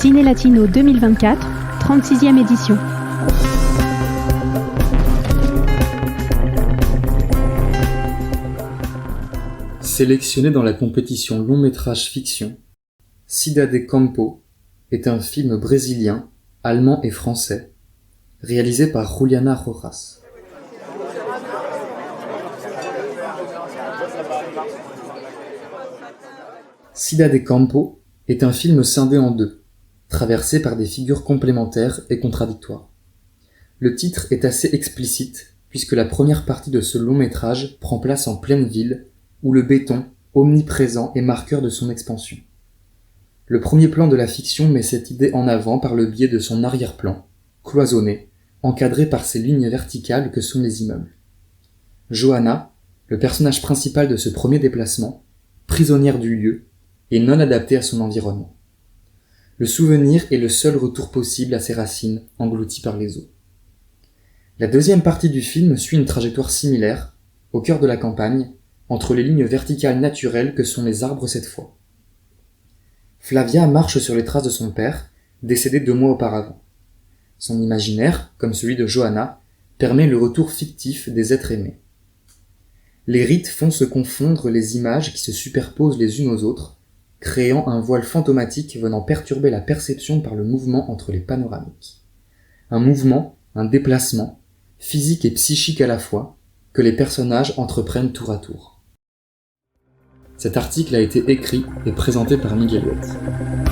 Ciné Latino 2024, 36e édition. Sélectionné dans la compétition long métrage fiction, Cidade Campo est un film brésilien, allemand et français, réalisé par Juliana Rojas. Cidade Campo est un film scindé en deux, traversé par des figures complémentaires et contradictoires. Le titre est assez explicite puisque la première partie de ce long métrage prend place en pleine ville où le béton, omniprésent, est marqueur de son expansion. Le premier plan de la fiction met cette idée en avant par le biais de son arrière-plan, cloisonné, encadré par ces lignes verticales que sont les immeubles. Johanna, le personnage principal de ce premier déplacement, prisonnière du lieu, et non adaptée à son environnement. Le souvenir est le seul retour possible à ses racines, englouties par les eaux. La deuxième partie du film suit une trajectoire similaire, au cœur de la campagne, entre les lignes verticales naturelles que sont les arbres cette fois. Flavia marche sur les traces de son père, décédé 2 mois auparavant. Son imaginaire, comme celui de Johanna, permet le retour fictif des êtres aimés. Les rites font se confondre les images qui se superposent les unes aux autres, créant un voile fantomatique venant perturber la perception par le mouvement entre les panoramiques. Un mouvement, un déplacement, physique et psychique à la fois, que les personnages entreprennent tour à tour. Cet article a été écrit et présenté par Miguel Huet.